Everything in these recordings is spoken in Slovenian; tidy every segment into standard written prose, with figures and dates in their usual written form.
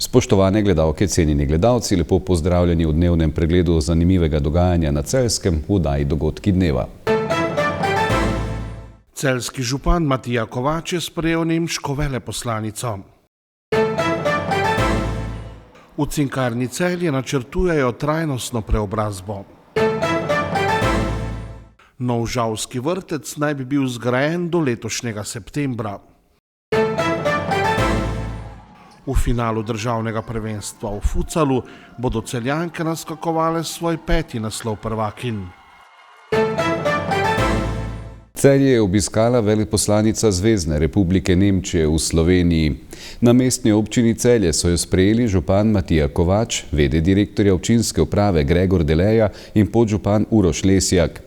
Spoštovane gledalke, cenjeni gledalci, lepo pozdravljeni v dnevnem pregledu zanimivega dogajanja na Celjskem v oddaji Dogodki dneva. Celjski župan Matija Kovač je sprejel nemško veleposlanico. V Cinkarni Celje načrtujejo trajnostno preobrazbo. Nov žalski vrtec naj bi bil zgrajen do letošnjega septembra. V finalu državnega prvenstva v futsalu bodo Celjanke naskakovale svoj 5. naslov prvakinj. Celje je obiskala veleposlanica Zvezne republike Nemčije v Sloveniji. Na mestni občini Celje so jo sprejeli župan Matija Kovač, v.d. direktorja občinske uprave Gregor Deleja in podžupan Uroš Lesjak.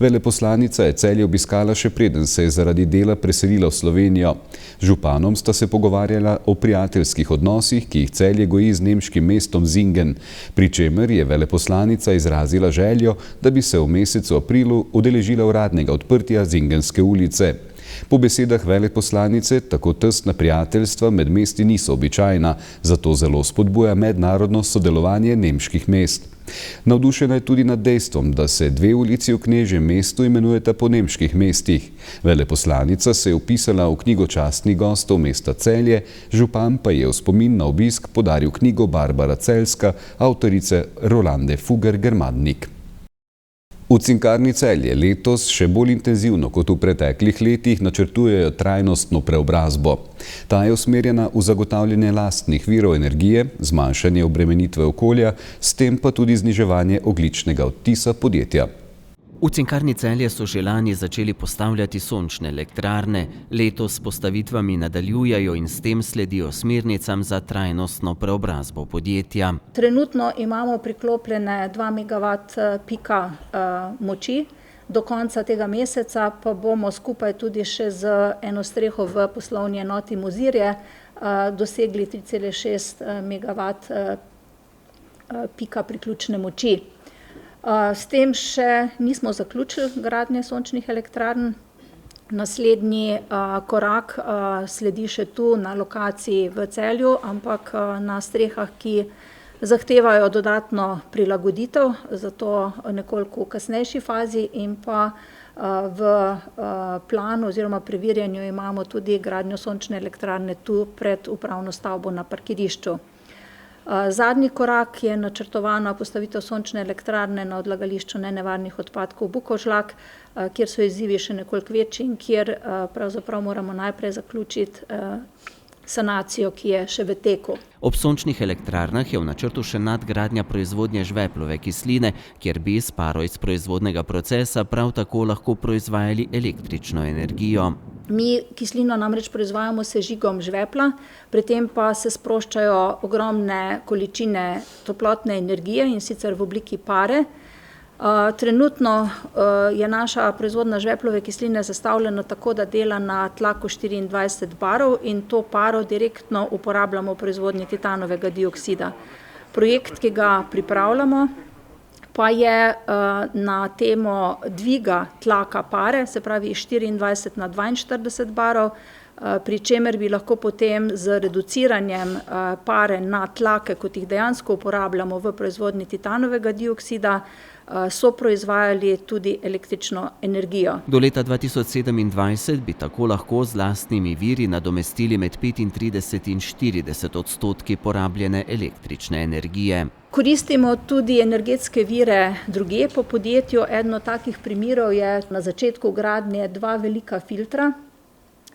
Veleposlanica je Celje obiskala še preden se je zaradi dela preselila v Slovenijo. Županom sta se pogovarjala o prijateljskih odnosih, ki jih Celje goji z nemškim mestom Singen, pri čemer je veleposlanica izrazila željo, da bi se v mesecu aprilu udeležila uradnega odprtja Zingenske ulice. Po besedah veleposlanice tako tesna prijateljstva med mesti niso običajna, zato zelo spodbuja mednarodno sodelovanje nemških mest. Navdušena je tudi nad dejstvom, da se 2 ulici v knežjem mestu imenujeta po nemških mestih. Veleposlanica se je vpisala v knjigo častnih gostov mesta Celje, župan pa je v spomin na obisk podaril knjigo Barbara Celjska, avtorice Rolande Fugger-Germadnik. V Cinkarni Celje letos še bolj intenzivno kot v preteklih letih načrtujejo trajnostno preobrazbo. Ta je usmerjena v zagotavljanje lastnih virov energije, zmanjšanje obremenitve okolja, s tem pa tudi zniževanje ogljičnega odtisa podjetja. V Cinkarni Celje so že lani začeli postavljati sončne elektrarne, letos s postavitvami nadaljujejo in s tem sledijo smernicam za trajnostno preobrazbo podjetja. Trenutno imamo priklopljene 2 MW pika moči, do konca tega meseca pa bomo skupaj tudi še z eno streho v poslovni enoti Mozirje dosegli 3,6 MW pika priključne moči. S tem še nismo zaključili gradnje sončnih elektrarn. Naslednji korak sledi še tu na lokaciji v Celju, ampak na strehah, ki zahtevajo dodatno prilagoditev, zato nekoliko v kasnejši fazi in pa v planu oziroma preverjanju imamo tudi gradnjo sončne elektrarne tu pred upravno stavbo na parkirišču. Zadnji korak je načrtovana postavitev sončne elektrarne na odlagališču nenevarnih odpadkov Bukovžlak, kjer so izzivi še nekoliko večji in kjer pravzaprav moramo najprej zaključiti sanacijo, ki je še v teku. Ob sončnih elektrarnah je v načrtu še nadgradnja proizvodnje žveplove kisline, kjer bi s paro iz proizvodnega procesa prav tako lahko proizvajali električno energijo. Mi kislino namreč proizvajamo s sežigom žvepla, pri tem pa se sproščajo ogromne količine toplotne energije in sicer v obliki pare. Trenutno je naša proizvodnja žveplove kisline zastavljena tako, da dela na tlaku 24 barov in to paro direktno uporabljamo v proizvodnji titanovega dioksida. Projekt, ki ga pripravljamo, pa je na temo dviga tlaka pare, se pravi iz 24 na 42 barov, pri čemer bi lahko potem z reduciranjem pare na tlake, kot jih dejansko uporabljamo v proizvodnji titanovega dioksida, so proizvajali tudi električno energijo. Do leta 2027 bi tako lahko z lastnimi viri nadomestili med 35 in 40% porabljene električne energije. Koristimo tudi energetske vire drugje po podjetju. Eden od takih primerov je na začetku gradnje 2 velika filtra.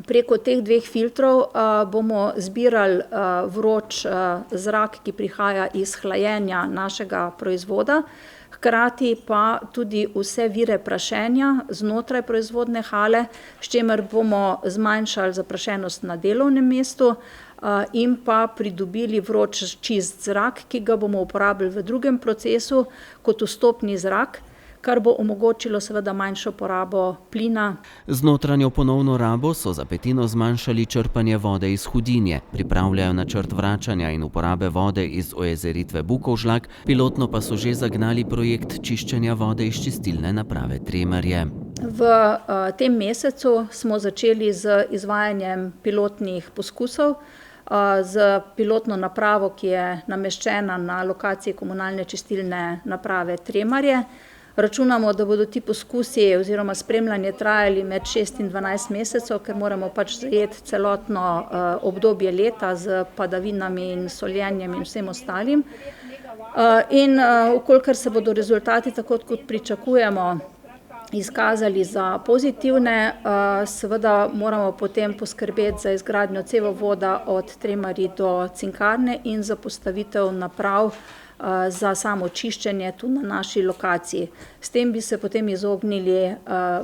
Preko teh 2 filtrov bomo zbirali vroč zrak, ki prihaja iz hlajenja našega proizvoda, hkrati pa tudi vse vire prašenja znotraj proizvodne hale, s čimer bomo zmanjšali zaprašenost na delovnem mestu in pa pridobili vroč čist zrak, ki ga bomo uporabili v drugem procesu kot vstopni zrak, kar bo omogočilo seveda manjšo porabo plina. Z notranjo ponovno rabo so za 1/5 zmanjšali črpanje vode iz Hudinje, pripravljajo načrt vračanja in uporabe vode iz ojezeritve Bukovžlak, pilotno pa so že zagnali projekt čiščenja vode iz čistilne naprave Tremerje. V tem mesecu smo začeli z izvajanjem pilotnih poskusov. z pilotno napravo, ki je nameščena na lokaciji komunalne čistilne naprave Tremarje. Računamo, da bodo ti poskusi oziroma spremljanje trajali med 6 in 12 mesecev, ker moramo pač zajeti celotno obdobje leta z padavinami in soljenjem in vsem ostalim. In ukolikor se bodo rezultati, tako kot pričakujemo, izkazali za pozitivne, seveda moramo potem poskrbeti za izgradnjo cevovoda od Tremarij do Cinkarne in za postavitev naprav za samo čiščenje tu na naši lokaciji. S tem bi se potem izognili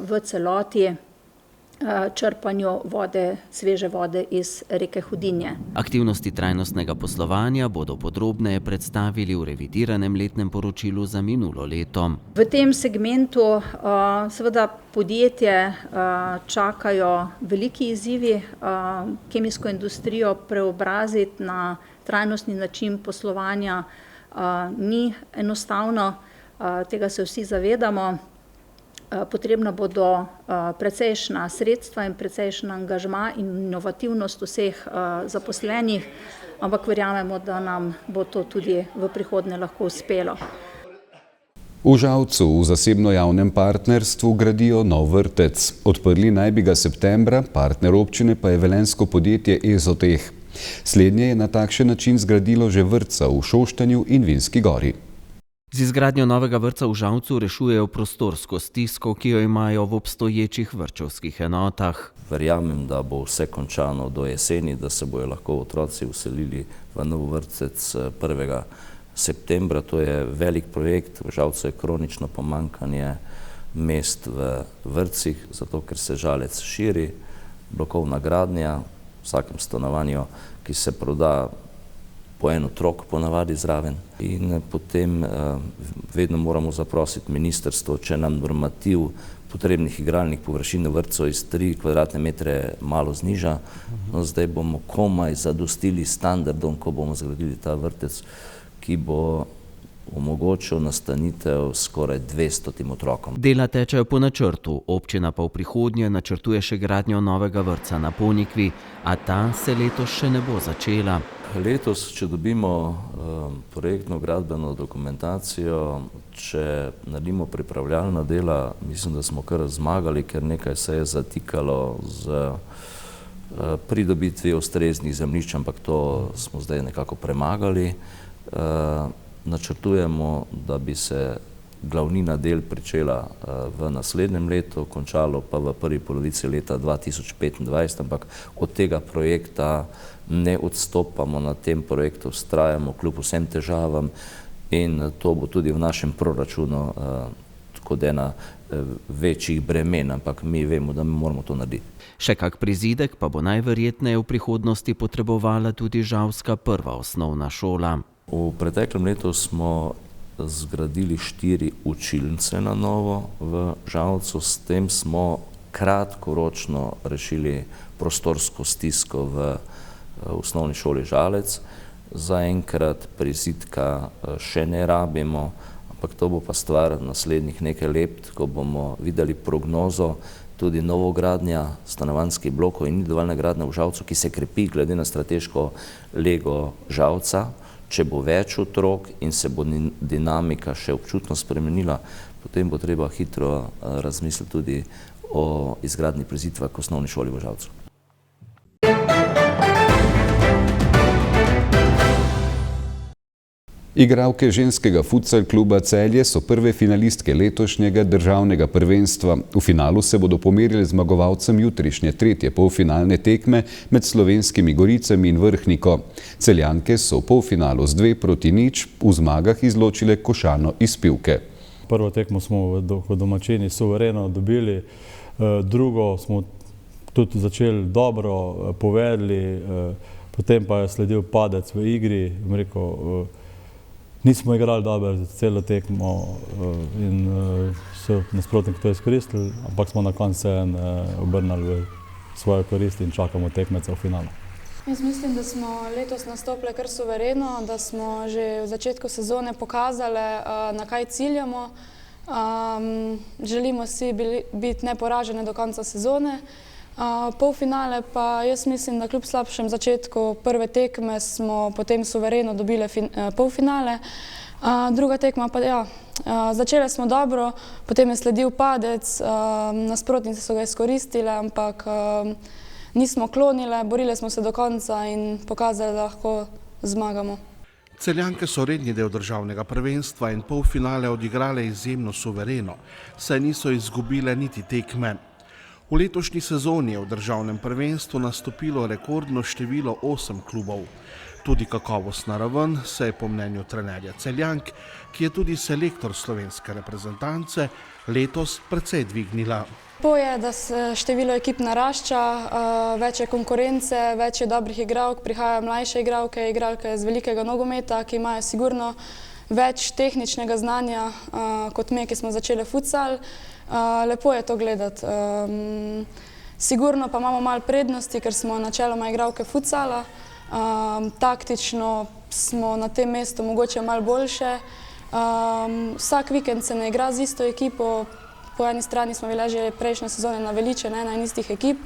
v celoti črpanju vode, sveže vode iz reke Hudinje. Aktivnosti trajnostnega poslovanja bodo podrobneje predstavili v revidiranem letnem poročilu za minulo leto. V tem segmentu seveda podjetje čakajo veliki izzivi, kemijsko industrijo preobraziti na trajnostni način poslovanja ni enostavno, tega se vsi zavedamo. Potrebna bodo precejšnja sredstva in precejšen angažma in inovativnost vseh zaposlenih, ampak verjamemo, da nam bo to tudi v prihodnje lahko uspelo. V Žalcu v zasebno-javnem partnerstvu gradijo nov vrtec. Odprli naj bi ga septembra, partner občine pa je velenjsko podjetje Ezoteh. Slednje je na takšen način zgradilo že vrtca v Šoštanju in Vinski Gori. Z izgradnjo novega vrtca v Žalcu rešujejo prostorsko stisko, ki jo imajo v obstoječih vrtčevskih enotah. Verjamem, da bo vse končano do jeseni, da se bojo lahko otroci vselili v nov vrtec 1. septembra. To je velik projekt, v Žalcu je kronično pomanjkanje mest v vrtcih, zato ker se Žalec širi, blokovna gradnja, v vsakem stanovanju, ki se proda, po en otrok ponavadi zraven. In potem vedno moramo zaprositi ministrstvo, če nam normativ potrebnih igralnih površin v vrtcu iz 3 kvadratne metre malo zniža. No, zdaj bomo komaj zadostili standardom, ko bomo zgradili ta vrtec, ki bo omogočil nastanitev skoraj 200 otrokom. Dela tečejo po načrtu, občina pa v prihodnje načrtuje še gradnjo novega vrtca na Ponikvi, a ta se letos še ne bo začela. Letos, če dobimo projektno gradbeno dokumentacijo, če naredimo pripravljalna dela, mislim, da smo kar zmagali, ker nekaj se je zatikalo z pridobitvijo ustreznih zemljišč, ampak to smo zdaj nekako premagali. Načrtujemo, da bi se glavnina del pričela v naslednjem letu, končalo pa v prvi polovici leta 2025, ampak od tega projekta ne odstopamo, na tem projektu vztrajamo kljub vsem težavam in to bo tudi v našem proračunu kot ena večjih bremen, ampak mi vemo, da mi moramo to narediti. Še kak prizidek pa bo najverjetneje v prihodnosti potrebovala tudi žalska prva osnovna šola. V preteklem letu smo zgradili 4 učilnice na novo v Žalcu, s tem smo kratkoročno rešili prostorsko stisko v osnovni šoli Žalec. Zaenkrat prizidka še ne rabimo, ampak to bo pa stvar naslednjih nekaj let, ko bomo videli prognozo, tudi novogradnja stanovanjskih blokov in individualna gradnja v Žalcu, ki se krepi glede na strateško lego Žalca. Če bo več otrok in se bo dinamika še občutno spremenila, potem bo treba hitro razmisliti tudi o izgradnji prizidka k osnovni šoli v Žalcu. Igralke ženskega futsal kluba Celje so prve finalistke letošnjega državnega prvenstva. V finalu se bodo pomerili zmagovalcem jutrišnje 3. polfinalne tekme med Slovenskimi Goricami in Vrhniko. Celjanke so v polfinalu z 2-0 v zmagah izločile Košano iz Pivke. Prvo tekmo smo v domačini suvereno dobili, drugo smo tudi začeli dobro, povedali, potem pa je sledil padec v igri, nismo igrali dobro celo tekmo in so nasprotniki to izkoristili, ampak smo na koncu se obrnili v svojo korist in čakamo tekmeca v finalu. Jaz mislim, da smo letos nastopili kar suvereno, da smo že v začetku sezone pokazali, na kaj ciljamo. Želimo si biti neporaženi do konca sezone. Polfinale pa jaz mislim, da kljub slabšem začetku prve tekme smo potem suvereno dobile polfinale. Druga tekma pa ja, začele smo dobro, potem je sledil padec, nasprotnice so ga izkoristile, ampak nismo klonile, borile smo se do konca in pokazali, da lahko zmagamo. Celjanke so redni del državnega prvenstva in polfinale odigrale izjemno suvereno, saj niso izgubile niti tekme. V letošnji sezoni je v državnem prvenstvu nastopilo rekordno število 8 klubov. Tudi kakovostna raven se je po mnenju trenerja Celjank, ki je tudi selektor slovenske reprezentance, letos precej dvignila. Je, da se število ekip narašča, več je konkurence, več je dobrih igralk, prihajajo mlajše igralke, igralke iz velikega nogometa, ki imajo sigurno več tehničnega znanja kot mi, ki smo začeli futsal. Lepo je to gledati. Sigurno pa imamo malo prednosti, ker smo načeloma igralke futsala. Taktično smo na tem mestu mogoče malo boljše. Vsak vikend se ne igra z isto ekipo. Po eni strani smo bile že prejšnje sezone naveličene na istih ekip,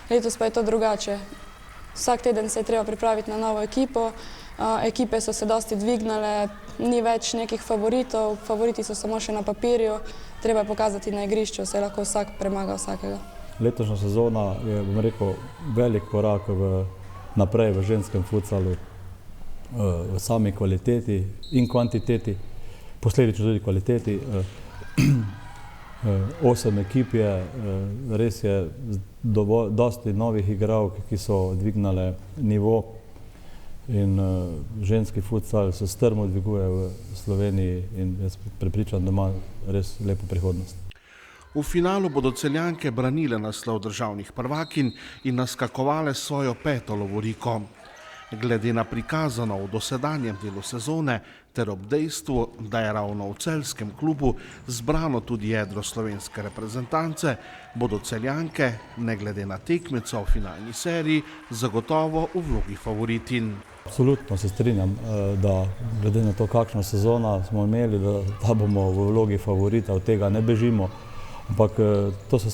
letos pa je to drugače. Vsak teden se je treba pripraviti na novo ekipo. Ekipe so se dosti dvignile, ni več nekih favoritov, favoriti so samo še na papirju, treba je pokazati na igrišču, se lahko vsak premaga vsakega. Letošnja sezona je, bom rekel, velik korak naprej v ženskem futsalu, v sami kvaliteti in kvantiteti, posledično tudi kvaliteti. 8 ekip je, res je dosti novih igralk, ki so dvignale nivo in ženski futsal se strmo dviguje v Sloveniji in jaz prepričan, da ima res lepo prihodnost. V finalu bodo Celjanke branile naslov državnih prvakinj in naskakovale svojo 5. lovoriko. Glede na prikazano v dosedanjem delu sezone ter ob dejstvu, da je ravno v celjskem klubu zbrano tudi jedro slovenske reprezentance, bodo Celjanke, ne glede na tekmeca v finalni seriji, zagotovo v vlogi favoritin. Absolutno se strinjam, da glede na to, kakšna sezona smo imeli, da bomo v vlogi favorita, od tega ne bežimo, ampak to so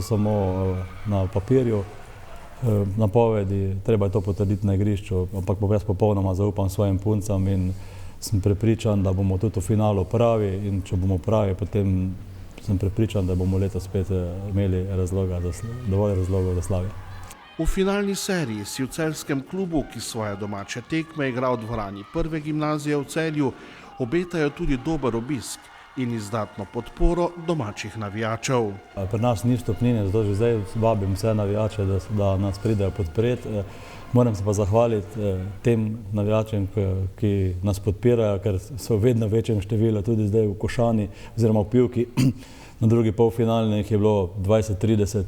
samo na papirju. Napovedi, treba je to potrditi na igrišču, ampak jaz popolnoma zaupam svojim puncam in sem prepričan, da bomo tudi v finalu pravi in če bomo pravi, potem sem prepričan, da bomo letos spet imeli dovolj razlogov za slavje. V finalni seriji si v celjskem klubu, ki svoje domače tekme igra v dvorani Prve gimnazije v Celju, obetajo tudi dober obisk in izdatno podporo domačih navijačev. Pri nas ni vstopnine, zato že zdaj vabim vse navijače, da nas pridejo podpreti. Moram se pa zahvaliti tem navijačem, ki nas podpirajo, ker so v vedno večjem številu, tudi zdaj v Košani oziroma v Pivki. Na drugi polfinalni jih je bilo 20-30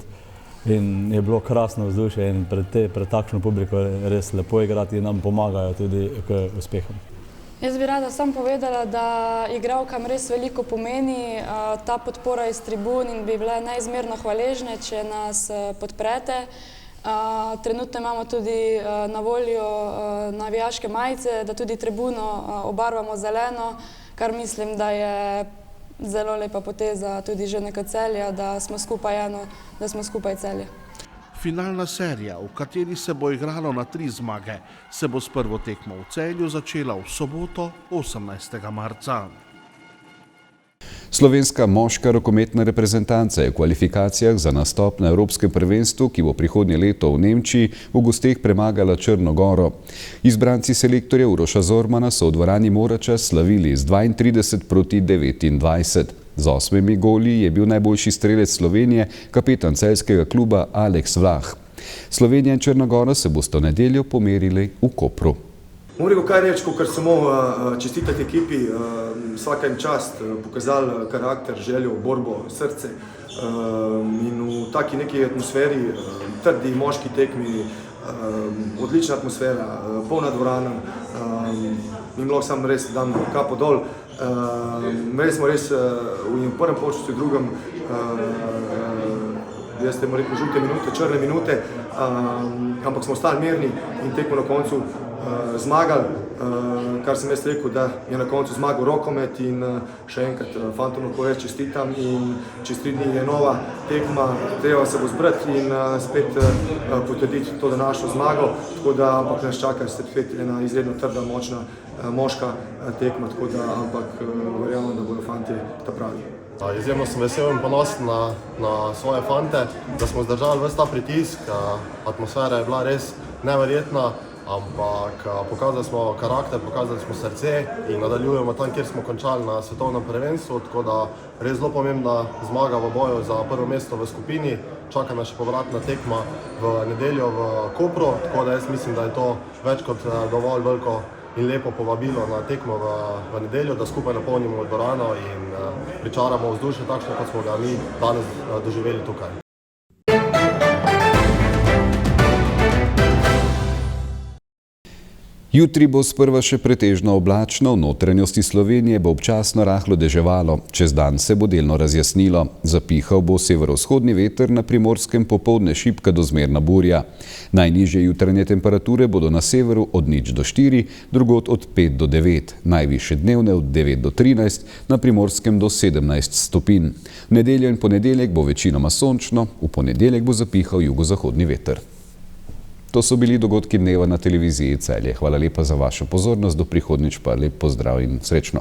in je bilo krasno vzdušje in pred takšno publiko je res lepo igrati in nam pomagajo tudi k uspehom. Jaz bi rada samo povedala, da igralkam res veliko pomeni ta podpora iz tribun in bi bile neizmerno hvaležne, če nas podprete. Trenutno imamo tudi na voljo navijaške majice, da tudi tribuno obarvamo zeleno, kar mislim, da je zelo lepa poteza tudi Žene Celja, da smo skupaj eno, da smo skupaj Celje. Finalna serija, v kateri se bo igralo na 3 zmage, se bo s prvo tekmo v Celju začela v soboto 18. marca. Slovenska moška rokometna reprezentanca je v kvalifikacijah za nastop na Evropskem prvenstvu, ki bo prihodnje leto v Nemčiji, v gosteh premagala Črno Goro. Izbranci selektorja Uroša Zormana so v dvorani Morača slavili z 32-29. Z 8 goli je bil najboljši strelec Slovenije, kapetan celjskega kluba Aleks Vlah. Slovenija in Črna Gora se bosta v nedeljo pomerili v Kopru. Moram reči kaj reči, ker samo čestitati ekipi, vsaka jim čast, pokazali karakter, željo, borbo, srce in v taki neki atmosferi, trdi moški tekmi, odlična atmosfera, polna dvorana in lahko sam res dam kapo dol. Imeli smo res v prvem polčasu, v drugem, jaz te moram reči žute minute, črne minute, ampak smo ostali mirni in tekmo na koncu zmagali. kar sem jaz rekel, da je na koncu zmagal rokomet in še enkrat fantom lahko več čestitam in čez 3 dni je nova tekma, treba se bo zbrati in spet potrditi to današnjo zmago, tako da ampak nas čaka spet ena izredno trda, močna moška tekma, tako da ampak verjamem, da bodo fanti ta pravi. Izjemno sem vesel in ponosen na svoje fante, da smo zdržali ves ta pritisk, atmosfera je bila res neverjetna, ampak pokazali smo karakter, pokazali smo srce in nadaljujemo tam, kjer smo končali na svetovnem prvenstvu, tako da res zelo pomembna zmaga v boju za prvo mesto v skupini, čaka nas še povratna tekma v nedeljo v Kopru, tako da jaz mislim, da je to več kot dovolj veliko in lepo povabilo na tekmo v nedeljo, da skupaj napolnimo dvorano in pričaramo vzdušje takšno, kot smo ga mi danes doživeli tukaj. Jutri bo sprva še pretežno oblačno, v notranjosti Slovenije bo občasno rahlo deževalo, čez dan se bo delno razjasnilo. Zapihal bo severovzhodni veter, na Primorskem popoldne šibka do zmerna burja. Najnižje jutranje temperature bodo na severu od 0 do 4, drugod od 5 do 9, najvišje dnevne od 9 do 13, na Primorskem do 17 stopinj. V nedeljo in ponedeljek bo večinoma sončno, v ponedeljek bo zapihal jugozahodni veter. To so bili dogodki dneva na televiziji Celje. Hvala lepa za vašo pozornost, do prihodnjič pa lep pozdrav in srečno.